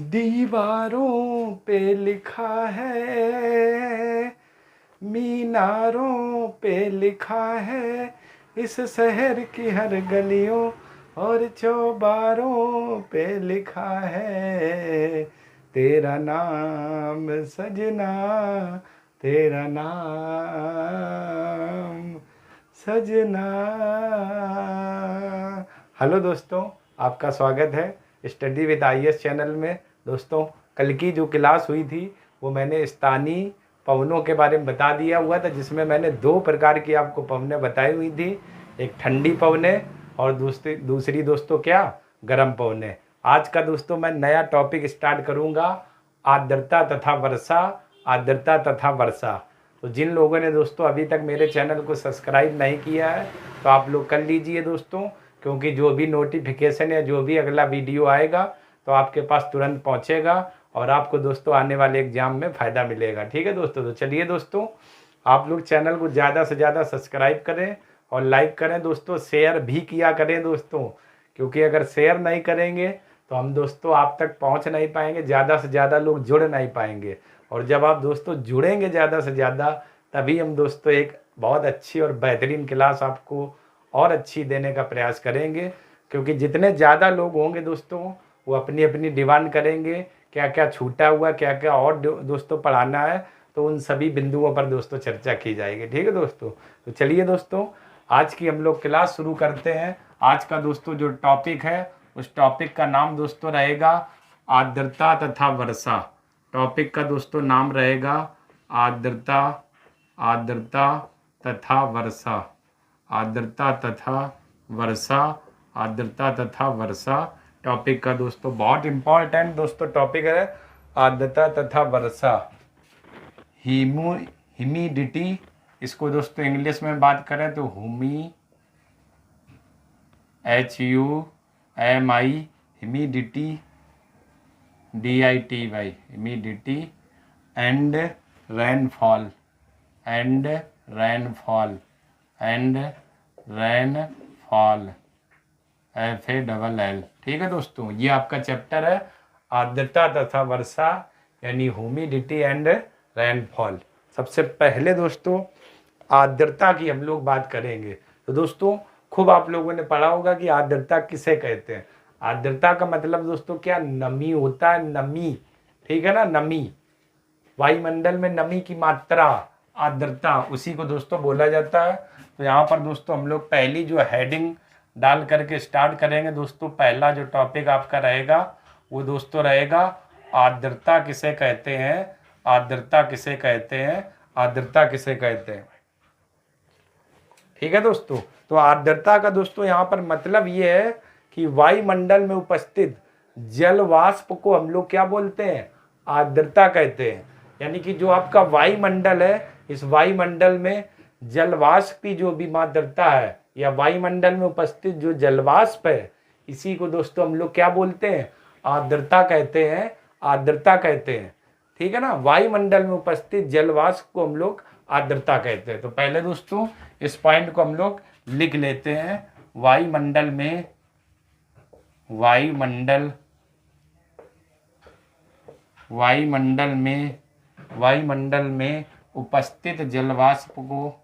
दीवारों पे लिखा है, मीनारों पे लिखा है, इस शहर की हर गलियों और चौबारों पे लिखा है, तेरा नाम सजना, तेरा नाम सजना। हेलो दोस्तों, आपका स्वागत है स्टडी विद आईएएस चैनल में। दोस्तों, कल की जो क्लास हुई थी वो मैंने स्थानीय पवनों के बारे में बता दिया हुआ था, जिसमें मैंने दो प्रकार की आपको पवनें बताई हुई थी। एक ठंडी पवनें और दूसरी दोस्तों क्या, गर्म पवनें। आज का दोस्तों मैं नया टॉपिक स्टार्ट करूँगा, आर्द्रता तथा वर्षा। आर्द्रता तथा वर्षा। तो जिन लोगों ने दोस्तों अभी तक मेरे चैनल को सब्सक्राइब नहीं किया है तो आप लोग कर लीजिए दोस्तों, क्योंकि जो भी नोटिफिकेशन या जो भी अगला वीडियो आएगा तो आपके पास तुरंत पहुंचेगा और आपको दोस्तों आने वाले एग्जाम में फ़ायदा मिलेगा। ठीक है दोस्तों, तो चलिए दोस्तों, आप लोग चैनल को ज़्यादा से ज़्यादा सब्सक्राइब करें और लाइक करें दोस्तों, शेयर भी किया करें दोस्तों, क्योंकि अगर शेयर नहीं करेंगे तो हम दोस्तों आप तक पहुंच नहीं पाएंगे, ज़्यादा से ज़्यादा लोग जुड़ नहीं पाएंगे। और जब आप दोस्तों जुड़ेंगे ज़्यादा से ज़्यादा, तभी हम दोस्तों एक बहुत अच्छी और बेहतरीन क्लास आपको और अच्छी देने का प्रयास करेंगे। क्योंकि जितने ज़्यादा लोग होंगे दोस्तों वो अपनी अपनी डिमांड करेंगे, क्या क्या छूटा हुआ, क्या क्या और दोस्तों पढ़ाना है, तो उन सभी बिंदुओं पर दोस्तों चर्चा की जाएगी। ठीक है दोस्तों, तो चलिए दोस्तों आज की हम लोग क्लास शुरू करते हैं। आज का दोस्तों जो टॉपिक है उस टॉपिक का नाम दोस्तों रहेगा आर्द्रता तथा वर्षा। टॉपिक का दोस्तों नाम रहेगा आर्द्रता तथा वर्षा। आर्द्रता तथा वर्षा। आर्द्रता तथा वर्षा टॉपिक का दोस्तों बहुत इम्पोर्टेंट दोस्तों टॉपिक है, आर्द्रता तथा वर्षा। ह्यूमिडिटी, इसको दोस्तों इंग्लिश में बात करें तो HUMI, humidity, DITY, humidity and rainfall, FALL। ठीक है दोस्तों, ये आपका चैप्टर है आर्द्रता तथा वर्षा, यानी ह्यूमिडिटी एंड रेनफॉल। सबसे पहले दोस्तों आर्द्रता की हम लोग बात करेंगे। तो दोस्तों खूब आप लोगों ने पढ़ा होगा कि आर्द्रता किसे कहते हैं। आर्द्रता का मतलब दोस्तों क्या, नमी होता है, नमी। ठीक है ना, नमी, वायुमंडल में नमी की मात्रा, आर्द्रता, उसी को दोस्तों बोला जाता है। तो यहाँ पर दोस्तों हम लोग पहली जो हेडिंग डाल करके स्टार्ट करेंगे दोस्तों। पहला जो टॉपिक आपका रहेगा वो दोस्तों रहेगा आर्द्रता किसे कहते हैं। आर्द्रता किसे कहते हैं, आर्द्रता किसे कहते हैं। ठीक है दोस्तों, तो आर्द्रता का दोस्तों यहाँ पर मतलब ये है कि वायुमंडल में उपस्थित जल वाष्प को हम लोग क्या बोलते हैं, आर्द्रता कहते हैं। यानी कि जो आपका वायुमंडल है, इस वायुमंडल में जल वाष्प की जो भी आर्द्रता है या वायुमंडल में उपस्थित जो जल वाष्प है, इसी को दोस्तों हम लोग क्या बोलते हैं, आर्द्रता कहते हैं। आर्द्रता कहते हैं। ठीक है ना, वायुमंडल में उपस्थित जल वाष्प को हम लोग आर्द्रता कहते हैं। तो पहले दोस्तों इस पॉइंट को हम लोग लिख लेते हैं। वायुमंडल में उपस्थित जल वाष्प को,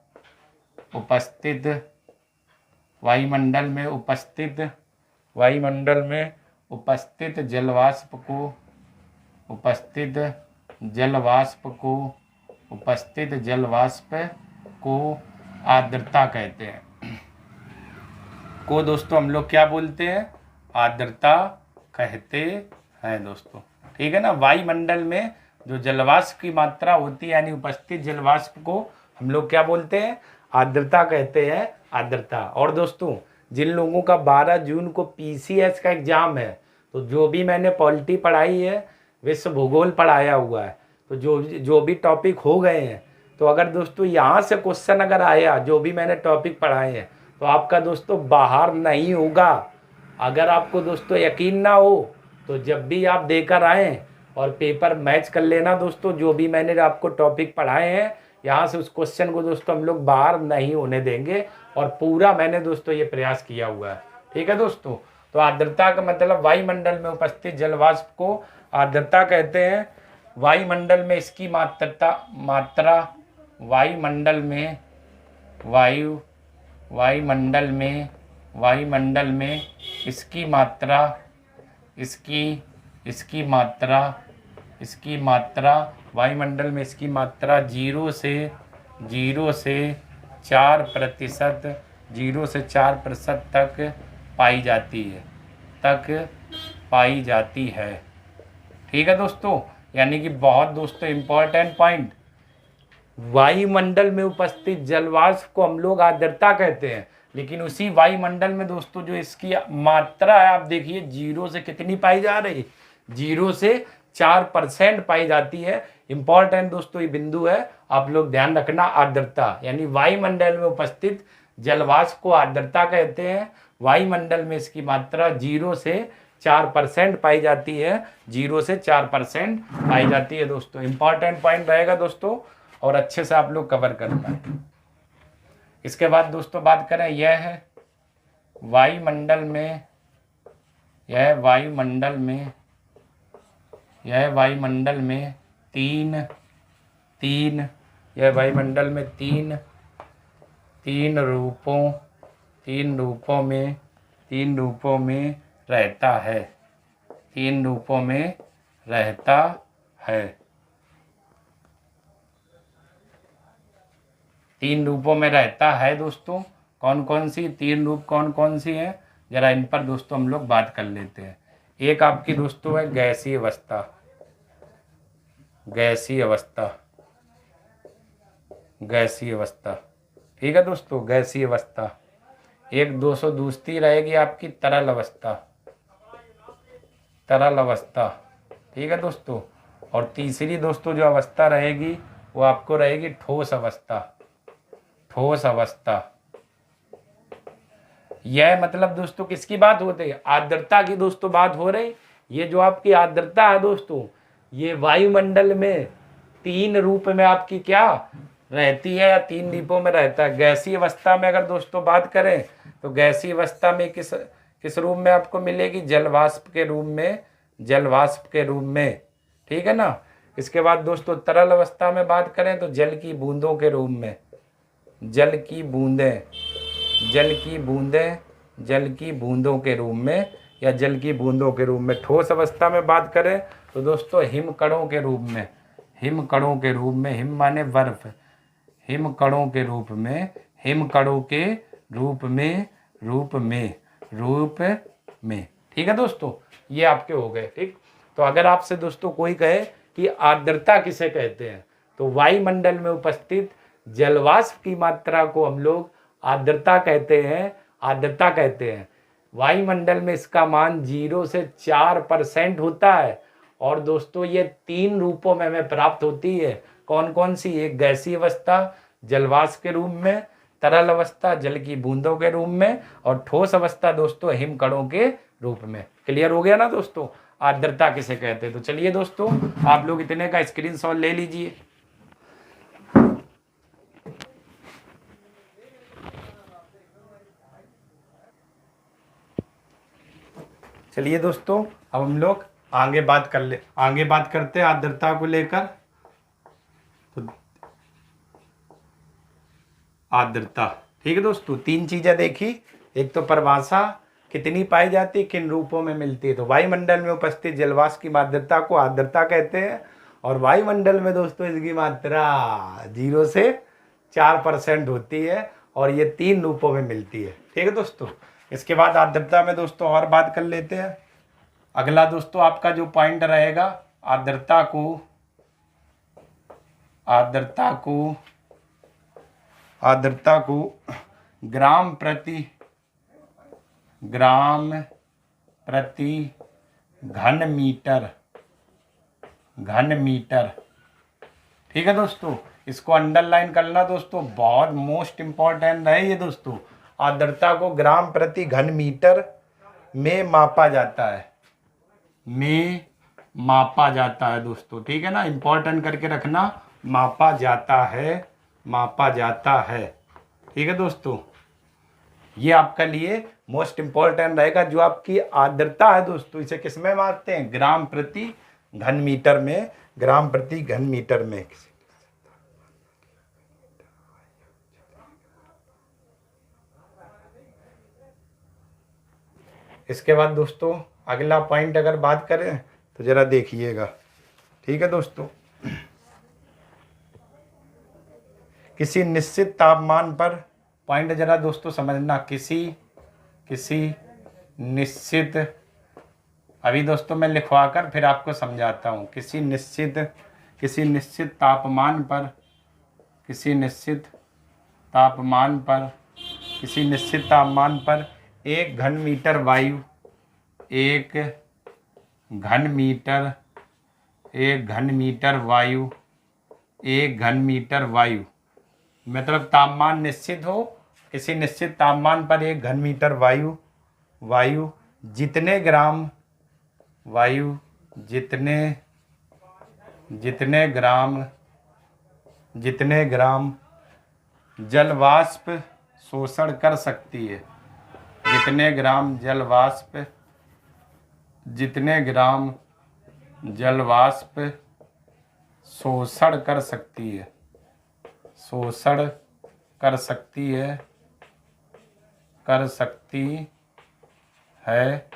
वायुमंडल में उपस्थित जल वाष्प को आर्द्रता कहते हैं। को दोस्तों हम लोग क्या बोलते हैं, आर्द्रता कहते हैं दोस्तों। ठीक है ना, वायुमंडल में जो जलवाष्प की मात्रा होती है यानी उपस्थित जलवाष्प को हम लोग क्या बोलते हैं, आर्द्रता कहते हैं, आर्द्रता। और दोस्तों जिन लोगों का 12 जून को PCS का एग्जाम है, तो जो भी मैंने पॉलिटी पढ़ाई है, विश्व भूगोल पढ़ाया हुआ है, तो जो भी टॉपिक हो गए हैं, तो अगर दोस्तों यहाँ से क्वेश्चन अगर आया, जो भी मैंने टॉपिक पढ़ाए हैं, तो आपका दोस्तों बाहर नहीं होगा। अगर आपको दोस्तों यकीन ना हो तो जब भी आप देकर आएँ और पेपर मैच कर लेना दोस्तों, जो भी मैंने आपको टॉपिक पढ़ाए हैं यहाँ से उस क्वेश्चन को दोस्तों हम लोग बाहर नहीं होने देंगे, और पूरा मैंने दोस्तों ये प्रयास किया हुआ है। ठीक है दोस्तों, तो आर्द्रता का मतलब वायुमंडल में उपस्थित जलवाष्प को आर्द्रता कहते हैं वायुमंडल में इसकी मात्रा वायुमंडल में इसकी मात्रा वायुमंडल में इसकी मात्रा 0 से 4% तक पाई जाती है। ठीक है दोस्तों, यानी कि बहुत दोस्तों इम्पोर्टेंट पॉइंट, वायुमंडल में उपस्थित जलवाष्प को हम लोग आर्द्रता कहते हैं, लेकिन उसी वायुमंडल में दोस्तों जो इसकी मात्रा है, आप देखिए 0 से कितनी पाई जा रही, 0 से 4% पाई जाती है। इंपॉर्टेंट दोस्तों ये बिंदु है, आप लोग ध्यान रखना। आर्द्रता यानी वायुमंडल में उपस्थित जलवाष्प को आर्द्रता कहते हैं। वायुमंडल में इसकी मात्रा 0 से 4% पाई जाती है, 0 से 4% पाई जाती है दोस्तों। इंपॉर्टेंट पॉइंट रहेगा दोस्तों, और अच्छे से आप लोग कवर कर पाए। इसके बाद दोस्तों बात करें, यह है वायुमंडल में तीन रूपों में रहता है। तीन रूपों में रहता है दोस्तों। कौन कौन सी तीन रूप कौन कौन सी हैं, जरा इन पर दोस्तों हम लोग बात कर लेते हैं। एक आपकी दोस्तों है गैसीय अवस्था। ठीक है दोस्तों, गैसीय अवस्था। एक दोस्तों दूसरी रहेगी आपकी तरल अवस्था। ठीक है दोस्तों, और तीसरी दोस्तों जो अवस्था रहेगी वो आपको रहेगी ठोस अवस्था। यह मतलब दोस्तों किसकी बात होती है, आर्द्रता की दोस्तों बात हो रही। ये जो आपकी आर्द्रता है दोस्तों, ये वायुमंडल में 3 रूप में आपकी क्या रहती है, या 3 रूपों में रहता है। गैसीय अवस्था में अगर दोस्तों बात करें तो गैसीय अवस्था में किस रूप में आपको मिलेगी, जलवाष्प के रूप में। ठीक है ना। इसके बाद दोस्तों तरल अवस्था में बात करें तो जल की बूंदों के रूप में, जल की बूंदों के रूप में, या जल की बूंदों के रूप में। ठोस अवस्था में बात करें तो दोस्तों हिमकणों के रूप में, हिम माने बर्फ, हिमकणों के रूप में। ठीक है दोस्तों, ये आपके हो गए। ठीक, तो अगर आपसे दोस्तों कोई कहे कि आर्द्रता किसे कहते हैं, तो वायुमंडल में उपस्थित जलवाष्प की मात्रा को हम लोग आर्द्रता कहते हैं। वायुमंडल में इसका मान 0 से 4% होता है, और दोस्तों ये 3 रूपों में हमें प्राप्त होती है। कौन कौन सी, एक गैसीय अवस्था जलवाष्प के रूप में, तरल अवस्था जल की बूंदों के रूप में, और ठोस अवस्था दोस्तों हिमकणों के रूप में। क्लियर हो गया ना दोस्तों, आर्द्रता किसे कहते हैं। तो चलिए दोस्तों, आप लोग इतने का स्क्रीनशॉट ले लीजिए। चलिए दोस्तों, अब हम लोग आगे बात करते हैं आर्द्रता को लेकर। तो आर्द्रता, ठीक है दोस्तों, 3 चीजें देखी। एक तो परिभाषा, कितनी पाई जाती है, किन रूपों में मिलती है। तो वायुमंडल में उपस्थित जलवाष्प की आर्द्रता को आर्द्रता कहते हैं, और वायुमंडल में दोस्तों इसकी मात्रा 0 से 4% होती है, और ये 3 रूपों में मिलती है। ठीक है दोस्तों। इसके बाद आर्द्रता में दोस्तों और बात कर लेते हैं। अगला दोस्तों आपका जो पॉइंट रहेगा, आर्द्रता को ग्राम प्रति घन मीटर। ठीक है दोस्तों, इसको अंडरलाइन करना दोस्तों, बहुत मोस्ट इंपॉर्टेंट है ये दोस्तों। आर्द्रता को ग्राम प्रति घन मीटर में मापा जाता है दोस्तों। ठीक है ना, इंपॉर्टेंट करके रखना, मापा जाता है। ठीक है दोस्तों, ये आपका लिए मोस्ट इंपॉर्टेंट रहेगा। जो आपकी आर्द्रता है दोस्तों, इसे किस में मापते हैं, ग्राम प्रति घन मीटर में, ग्राम प्रति घन मीटर में। इसके बाद दोस्तों अगला पॉइंट अगर बात करें तो जरा देखिएगा, ठीक है दोस्तों। किसी निश्चित तापमान पर, पॉइंट जरा दोस्तों समझना, किसी निश्चित, अभी दोस्तों मैं लिखवा कर फिर आपको समझाता हूँ। किसी निश्चित तापमान पर, किसी निश्चित तापमान पर 1 घन मीटर वायु, 1 घन मीटर वायु, मतलब तापमान निश्चित हो, किसी निश्चित तापमान पर 1 घन मीटर वायु जितने ग्राम जल वाष्प शोषण कर सकती है, जितने ग्राम जल वाष्प शोषण कर सकती है,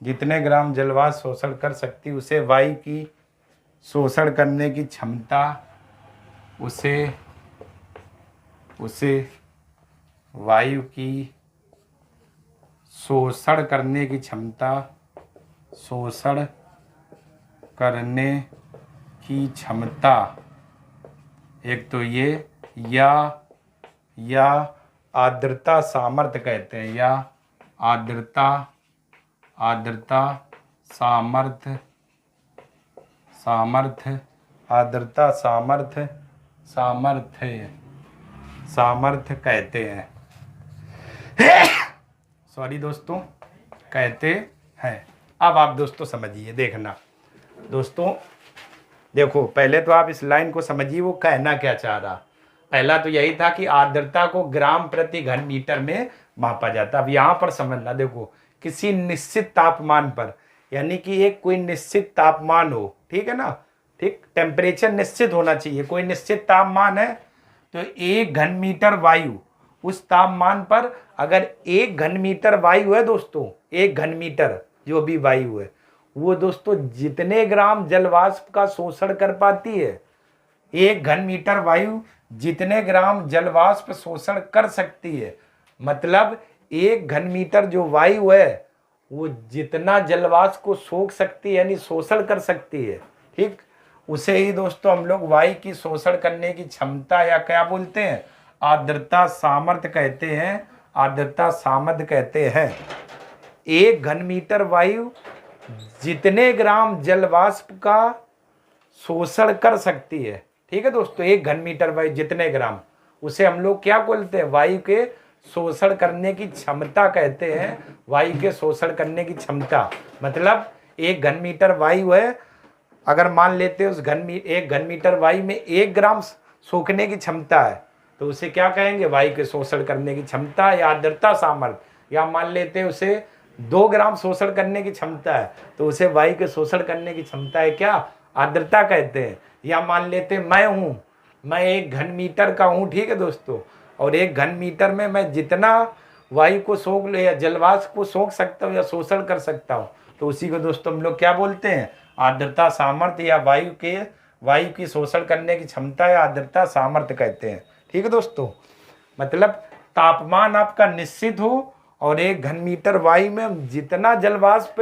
जितने ग्राम जलवाष्प शोषण कर सकती, उसे वायु की शोषण करने की क्षमता, उसे वायु की शोषण करने की क्षमता, एक तो ये, या आर्द्रता सामर्थ्य कहते हैं, या आर्द्रता सामर्थ्य कहते हैं। सॉरी दोस्तों, कहते हैं। अब आप दोस्तों समझिए, देखना दोस्तों, देखो पहले तो आप इस लाइन को समझिए वो कहना क्या चाह रहा। पहला तो यही था कि आर्द्रता को ग्राम प्रति घन मीटर में मापा जाता। अब यहाँ पर समझना, देखो किसी निश्चित तापमान पर, यानी कि एक कोई निश्चित तापमान हो, ठीक है ना, ठीक, टेम्परेचर निश्चित होना चाहिए, कोई निश्चित तापमान है तो 1 घन मीटर वायु, उस तापमान पर अगर 1 घन मीटर वायु है दोस्तों, 1 घन मीटर जो भी वायु है, वो दोस्तों जितने ग्राम जलवाष्प का शोषण कर पाती है, 1 घन मीटर वायु जितने ग्राम जलवाष्प शोषण कर सकती है, मतलब 1 घन मीटर जो वायु है वो जितना जलवाष्प को सोख सकती है, यानी शोषण कर सकती है, ठीक, उसे ही दोस्तों हम लोग वायु की शोषण करने की क्षमता या क्या बोलते हैं, आर्द्रता सामर्थ्य कहते हैं, आर्द्रता सामर्थ्य कहते हैं। 1 घन मीटर वायु जितने ग्राम जलवाष्प का शोषण कर सकती है, ठीक है दोस्तों, 1 घन मीटर वायु जितने ग्राम, उसे हम लोग क्या बोलते हैं, वायु के शोषण करने की क्षमता कहते हैं, वायु के शोषण करने की क्षमता। मतलब 1 घन मीटर वायु है, अगर मान लेते हैं उस 1 घन मीटर वायु में 1 ग्राम सोखने की क्षमता है, तो उसे क्या कहेंगे, वायु के शोषण करने की क्षमता या आर्द्रता सामर्थ्य। या मान लेते हैं उसे 2 ग्राम शोषण करने की क्षमता है, तो उसे वायु के शोषण करने की क्षमता है क्या, आर्द्रता कहते हैं। या मान लेते हैं मैं 1 घन मीटर का हूँ, ठीक है दोस्तों, और 1 घन मीटर में मैं जितना वायु को सोख ले या जलवाष्प को सोख सकता हूँ या शोषण कर सकता हूँ, तो उसी को दोस्तों हम लोग क्या बोलते हैं, आर्द्रता सामर्थ्य या वायु की शोषण करने की क्षमता या आर्द्रता सामर्थ्य कहते हैं, ठीक है दोस्तों। मतलब तापमान आपका निश्चित हो और 1 घन मीटर वायु में हम जितना जलवाष्प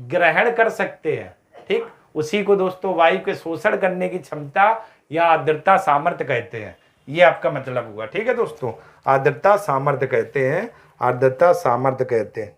ग्रहण कर सकते हैं, ठीक, उसी को दोस्तों वायु के शोषण करने की क्षमता या आर्द्रता सामर्थ्य कहते हैं। ये आपका मतलब हुआ, ठीक है दोस्तों, आर्द्रता सामर्थ्य कहते हैं, आर्द्रता सामर्थ्य कहते हैं।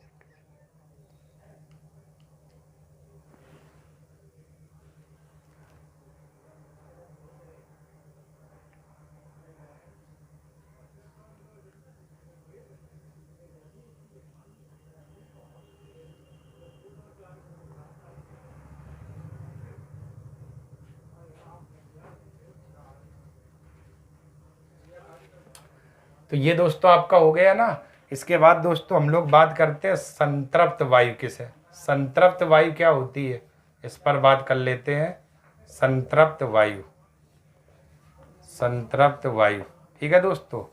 तो ये दोस्तों आपका हो गया ना। इसके बाद दोस्तों हम लोग बात करते हैं संतृप्त वायु किसे, संतृप्त वायु क्या होती है, इस पर बात कर लेते हैं संतृप्त वायु। संतृप्त वायु, ठीक है दोस्तों।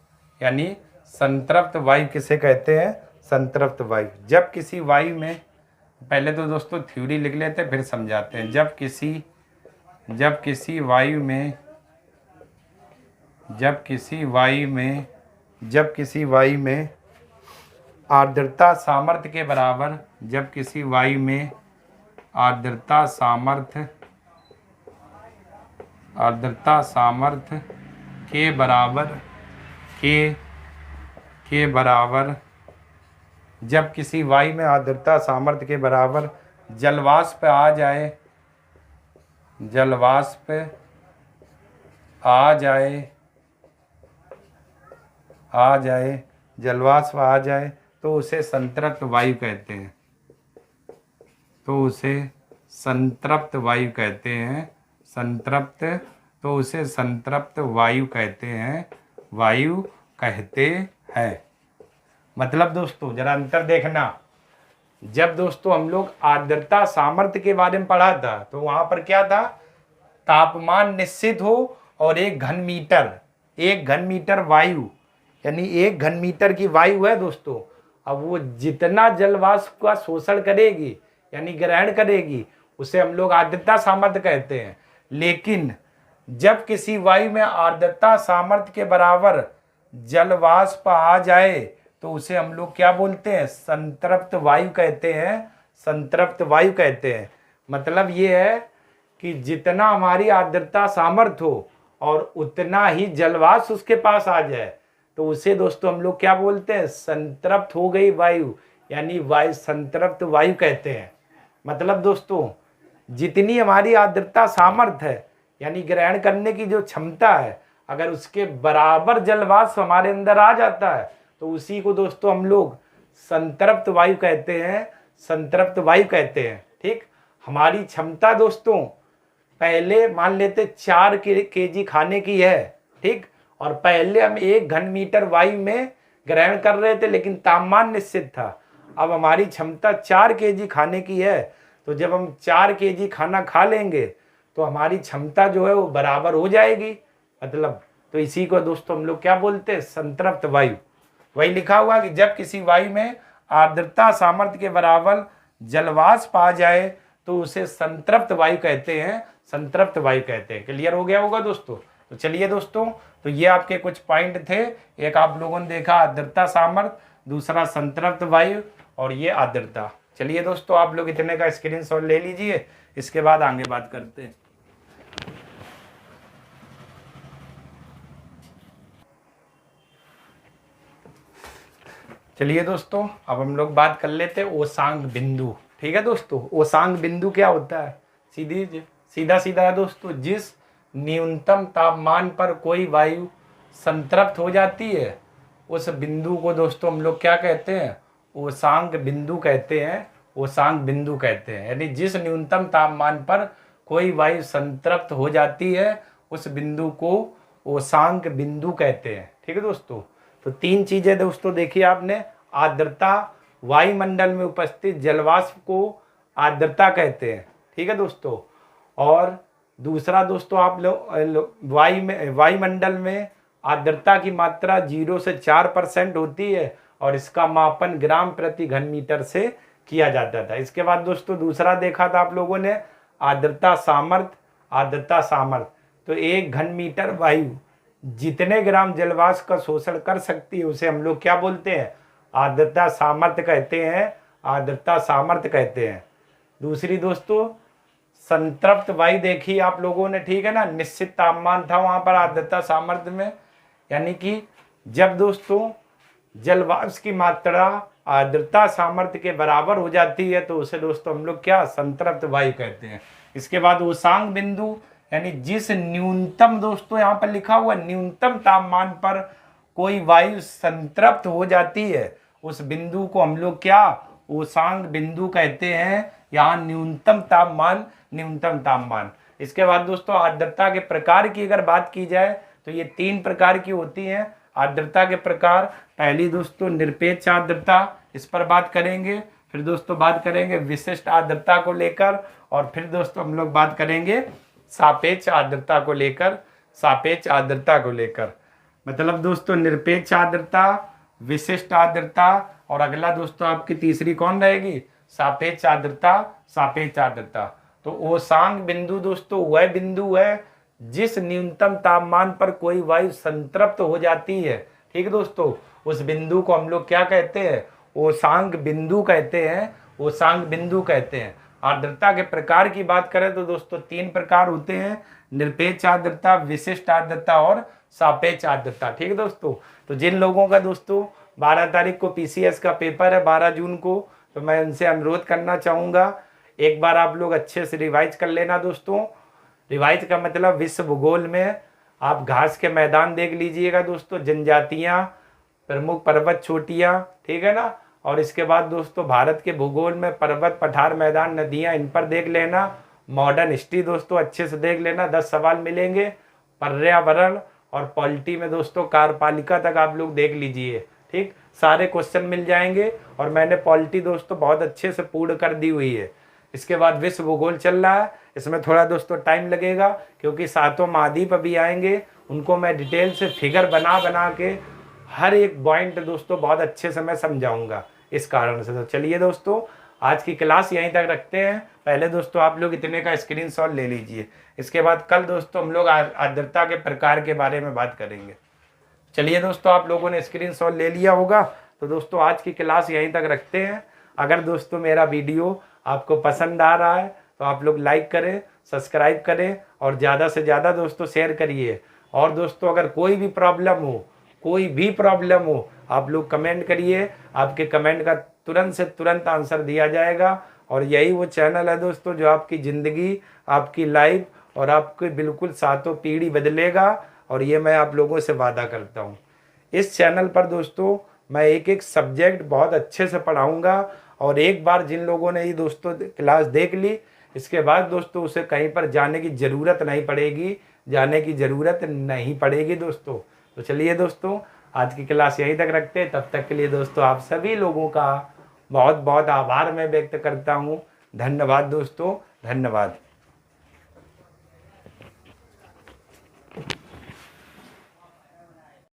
यानी संतृप्त वायु किसे कहते हैं? संतृप्त वायु। जब किसी वायु में, पहले तो दोस्तों थ्योरी लिख लेते हैं फिर समझाते हैं। जब किसी वायु में आर्द्रता सामर्थ्य के बराबर, जब किसी वायु में आर्द्रता सामर्थ्य के बराबर जब किसी वायु में आर्द्रता सामर्थ्य के बराबर जलवाष्प आ जाए, तो उसे संतृप्त वायु कहते हैं। संतृप्त वायु कहते हैं। मतलब दोस्तों जरा अंतर देखना। जब दोस्तों हम लोग आर्द्रता सामर्थ्य के बारे में पढ़ा था तो वहां पर क्या था? तापमान निश्चित हो और 1 घन मीटर वायु, यानी 1 घन मीटर की वायु है दोस्तों। अब वो जितना जलवाष्प का शोषण करेगी यानी ग्रहण करेगी उसे हम लोग आर्द्रता सामर्थ्य कहते हैं। लेकिन जब किसी वायु में आर्द्रता सामर्थ्य के बराबर जलवाष्प आ जाए तो उसे हम लोग क्या बोलते हैं? संतृप्त वायु कहते हैं। मतलब ये है कि जितना हमारी आर्द्रता सामर्थ्य हो और उतना ही जलवाष्प उसके पास आ जाए तो उसे दोस्तों हम लोग क्या बोलते हैं? संतृप्त हो गई वायु, यानी संतृप्त वायु कहते हैं। मतलब दोस्तों जितनी हमारी आर्द्रता सामर्थ्य है यानी ग्रहण करने की जो क्षमता है, अगर उसके बराबर जलवाष्प हमारे अंदर आ जाता है तो उसी को दोस्तों हम लोग संतृप्त वायु कहते हैं। ठीक। हमारी क्षमता दोस्तों पहले मान लेते 4 केजी खाने की है, ठीक, और पहले हम 1 घन मीटर वायु में ग्रहण कर रहे थे लेकिन तापमान निश्चित था। अब हमारी क्षमता 4 केजी खाने की है, तो जब हम 4 केजी खाना खा लेंगे तो हमारी क्षमता जो है वो बराबर हो जाएगी। मतलब तो इसी को दोस्तों हम लोग क्या बोलते हैं? संतृप्त वायु। वही लिखा हुआ कि जब किसी वायु में आर्द्रता सामर्थ्य के बराबर जलवाष्प आ जाए तो उसे संतृप्त वायु कहते हैं। क्लियर हो गया होगा दोस्तों? तो चलिए दोस्तों, तो ये आपके कुछ पॉइंट थे। एक आप लोगों ने देखा आर्द्रता सामर्थ्य, दूसरा संतृप्त वायु और ये आर्द्रता। चलिए दोस्तों, आप लोग इतने का स्क्रीनशॉट ले लीजिए, इसके बाद आगे बात करते हैं। चलिए दोस्तों, अब हम लोग बात कर लेते हैं ओसांग बिंदु। ठीक है दोस्तों, ओसांग बिंदु क्या होता है? सीधा है दोस्तों, जिस न्यूनतम तापमान पर कोई वायु संतृप्त हो जाती है उस बिंदु को दोस्तों हम लोग क्या कहते हैं? ओसांग बिंदु कहते हैं। यानी जिस न्यूनतम तापमान पर कोई वायु संतृप्त हो जाती है उस बिंदु को ओसांग बिंदु कहते हैं। ठीक है दोस्तों, तो 3 चीजें दोस्तों देखिए आपने। आर्द्रता, वायुमंडल में उपस्थित जलवाष्प को आर्द्रता कहते हैं। ठीक है दोस्तों, और दूसरा दोस्तों आप लोग वायुमंडल में आर्द्रता की मात्रा 0 से 4% होती है और इसका मापन ग्राम प्रति घन मीटर से किया जाता था। इसके बाद दोस्तों दूसरा देखा था आप लोगों ने आर्द्रता सामर्थ्य। तो 1 घन मीटर वायु जितने ग्राम जलवाष्प का शोषण कर सकती है उसे हम लोग क्या बोलते हैं? आर्द्रता सामर्थ्य कहते हैं। दूसरी दोस्तों संतृप्त वायु देखी आप लोगों ने, ठीक है ना। निश्चित तापमान था वहां पर आर्द्रता सामर्थ्य में, यानी कि जब दोस्तों जलवाष्प की मात्रा आर्द्रता सामर्थ्य के बराबर हो जाती है तो उसे दोस्तों हम लोग क्या? संतृप्त वायु कहते हैं। इसके बाद ओसांग बिंदु, यानी जिस न्यूनतम, दोस्तों यहाँ पर लिखा हुआ न्यूनतम तापमान पर कोई वायु संतृप्त हो जाती है उस बिंदु को हम लोग क्या? ओसांग बिंदु कहते हैं। यहाँ न्यूनतम तापमान। इसके बाद दोस्तों आर्द्रता के प्रकार की अगर बात की जाए तो ये 3 प्रकार की होती हैं आर्द्रता के प्रकार। पहली दोस्तों निरपेक्ष आर्द्रता, इस पर बात करेंगे। फिर दोस्तों बात करेंगे विशिष्ट आर्द्रता को लेकर, और फिर दोस्तों हम लोग बात करेंगे सापेक्ष आर्द्रता को लेकर। सापेक्ष आर्द्रता को लेकर मतलब दोस्तों निरपेक्ष आर्द्रता, विशिष्ट आर्द्रता, और अगला दोस्तों आपकी तीसरी कौन रहेगी? सापेक्ष आर्द्रता। सापेक्ष आर्द्रता तो ओसांग बिंदु दोस्तों वह बिंदु है जिस न्यूनतम तापमान पर कोई वायु संतृप्त हो जाती है। ठीक है दोस्तों, उस बिंदु को हम लोग क्या कहते हैं? ओसांग बिंदु कहते हैं। ओसांग बिंदु कहते हैं। आर्द्रता के प्रकार की बात करें तो दोस्तों 3 प्रकार होते हैं: निरपेक्ष आर्द्रता, विशिष्ट आर्द्रता और सापेक्ष आर्द्रता। ठीक है दोस्तों, तो जिन लोगों का दोस्तों 12 तारीख को पीसीएस का पेपर है, 12 जून को, तो मैं उनसे अनुरोध करना चाहूँगा एक बार आप लोग अच्छे से रिवाइज कर लेना दोस्तों। रिवाइज का मतलब विश्व भूगोल में आप घास के मैदान देख लीजिएगा दोस्तों, जनजातियाँ, प्रमुख पर्वत चोटियाँ, ठीक है ना। और इसके बाद दोस्तों भारत के भूगोल में पर्वत, पठार, मैदान, नदियाँ, इन पर देख लेना। मॉडर्न हिस्ट्री दोस्तों अच्छे से देख लेना, 10 सवाल मिलेंगे। पर्यावरण और पॉलिटी में दोस्तों कार्यपालिका तक आप लोग देख लीजिए। ठीक, सारे क्वेश्चन मिल जाएंगे और मैंने पॉलिटी दोस्तों बहुत अच्छे से पूर्ण कर दी हुई है। इसके बाद विश्व भूगोल चल रहा है, इसमें थोड़ा दोस्तों टाइम लगेगा क्योंकि 7 महाद्वीप अभी आएंगे, उनको मैं डिटेल से फिगर बना बना के हर एक पॉइंट दोस्तों बहुत अच्छे से मैं समझाऊंगा, इस कारण से। तो चलिए दोस्तों आज की क्लास यहीं तक रखते हैं। पहले दोस्तों आप लोग इतने का स्क्रीनशॉट ले लीजिए, इसके बाद कल दोस्तों हम लोग आर्द्रता के प्रकार के बारे में बात करेंगे। चलिए दोस्तों आप लोगों ने स्क्रीनशॉट ले लिया होगा, तो दोस्तों आज की क्लास यहीं तक रखते हैं। अगर दोस्तों मेरा वीडियो आपको पसंद आ रहा है तो आप लोग लाइक करें, सब्सक्राइब करें और ज़्यादा से ज़्यादा दोस्तों शेयर करिए। और दोस्तों अगर कोई भी प्रॉब्लम हो आप लोग कमेंट करिए, आपके कमेंट का तुरंत से तुरंत आंसर दिया जाएगा। और यही वो चैनल है दोस्तों जो आपकी ज़िंदगी, आपकी लाइफ और आपकी बिल्कुल सातों पीढ़ी बदलेगा, और ये मैं आप लोगों से वादा करता हूँ। इस चैनल पर दोस्तों मैं एक एक सब्जेक्ट बहुत अच्छे से पढ़ाऊँगा, और एक बार जिन लोगों ने ये दोस्तों क्लास देख ली, इसके बाद दोस्तों उसे कहीं पर जाने की ज़रूरत नहीं पड़ेगी दोस्तों। तो चलिए दोस्तों आज की क्लास यहीं तक रखते हैं। तब तक के लिए दोस्तों आप सभी लोगों का बहुत बहुत आभार मैं व्यक्त करता हूँ। धन्यवाद दोस्तों, धन्यवाद।